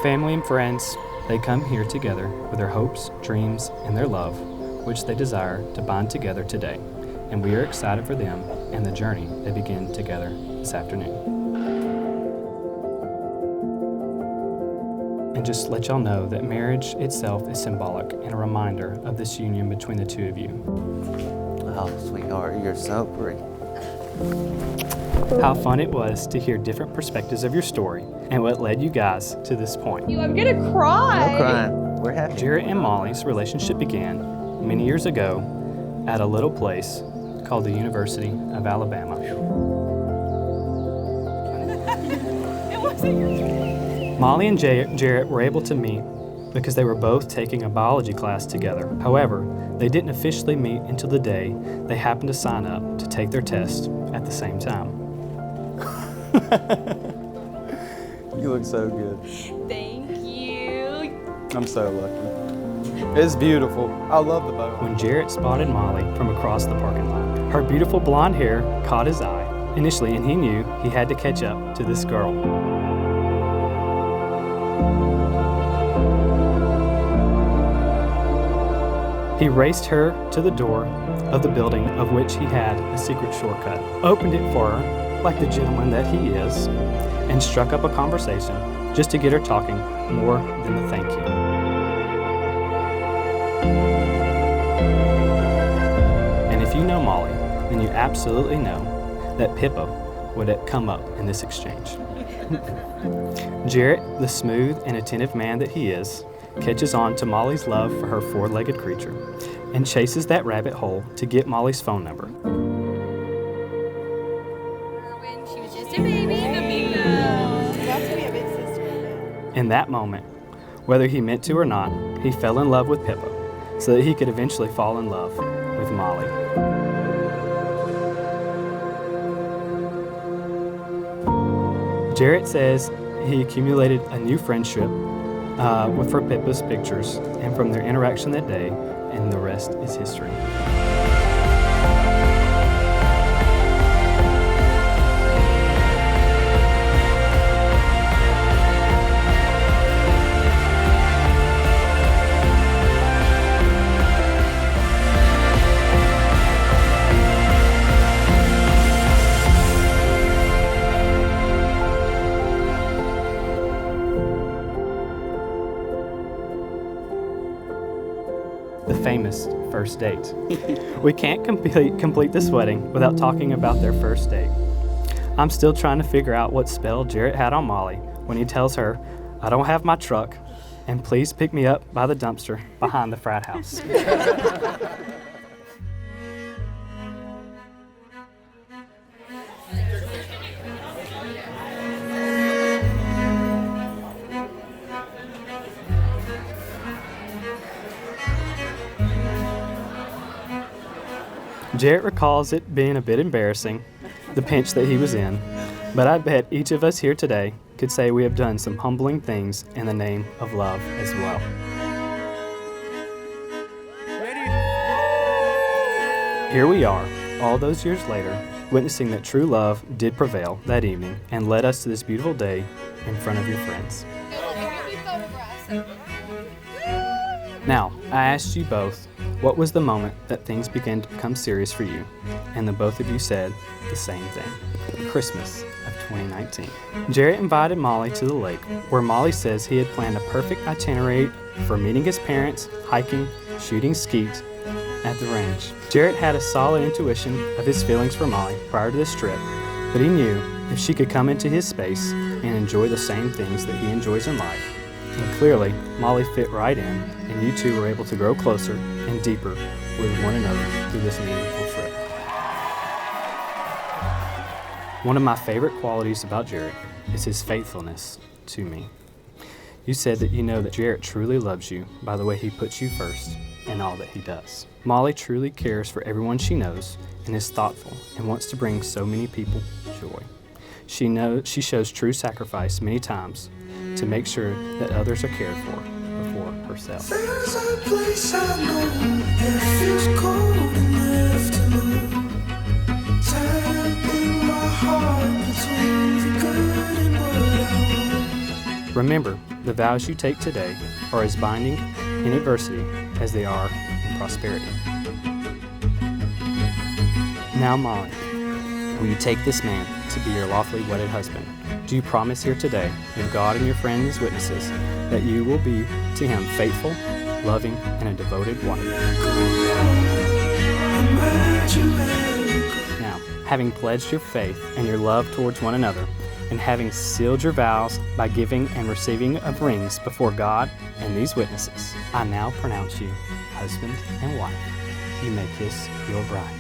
Family and friends, they come here together with their hopes, dreams, and their love, which they desire to bind together today. And we are excited for them and the journey they begin together this afternoon. And just let y'all know that marriage itself is symbolic and a reminder of this union between the two of you. Oh, sweetheart, you're so pretty. How fun it was to hear different perspectives of your story and what led you guys to this point. I'm gonna cry. No crying. We're happy. Jarrett and Molly's relationship began many years ago at a little place called the University of Alabama. It wasn't your Molly and Jarrett were able to meet because they were both taking a biology class together. However, they didn't officially meet until the day they happened to sign up to take their test at the same time. You look so good. Thank you. I'm so lucky. It's beautiful. I love the bow. When Jarrett spotted Molly from across the parking lot, her beautiful blonde hair caught his eye initially, and he knew he had to catch up to this girl. He raced her to the door of the building of which he had a secret shortcut, opened it for her like the gentleman that he is, and struck up a conversation just to get her talking more than the thank you. And if you know Molly, then you absolutely know that Pippa would have come up in this exchange. Jarrett, the smooth and attentive man that he is, catches on to Molly's love for her four-legged creature and chases that rabbit hole to get Molly's phone number. When she was just a baby, the big love. About to be a big sister. In that moment, whether he meant to or not, he fell in love with Pippa so that he could eventually fall in love with Molly. Jarrett says he accumulated a new friendship for Pippa's pictures, and from their interaction that day, and the rest is history. The famous first date. We can't complete this wedding without talking about their first date. I'm still trying to figure out what spell Jarrett had on Molly when he tells her, "I don't have my truck, and please pick me up by the dumpster behind the frat house." Jarrett recalls it being a bit embarrassing, the pinch that he was in, but I bet each of us here today could say we have done some humbling things in the name of love as well. Here we are, all those years later, witnessing that true love did prevail that evening and led us to this beautiful day in front of your friends. Now, I asked you both, what was the moment that things began to become serious for you? And the both of you said the same thing, Christmas of 2019. Jarrett invited Molly to the lake, where Molly says he had planned a perfect itinerary for meeting his parents, hiking, shooting skeet at the range. Jarrett had a solid intuition of his feelings for Molly prior to this trip, but he knew if she could come into his space and enjoy the same things that he enjoys in life, and clearly Molly fit right in, and you two were able to grow closer and deeper with one another through this meaningful trip. One of my favorite qualities about Jarrett is his faithfulness to me. You said that you know that Jarrett truly loves you by the way he puts you first in all that he does. Molly truly cares for everyone she knows and is thoughtful and wants to bring so many people joy. She shows true sacrifice many times to make sure that others are cared for before herself. There's a place I know that feels cold in the afternoon. Tapping my heart between the good and what I want. Remember, the vows you take today are as binding in adversity as they are in prosperity. Now, Molly, will you take this man to be your lawfully wedded husband? Do you promise here today, with God and your friends as witnesses, that you will be to him faithful, loving, and a devoted wife? Now, having pledged your faith and your love towards one another, and having sealed your vows by giving and receiving of rings before God and these witnesses, I now pronounce you husband and wife. You may kiss your bride.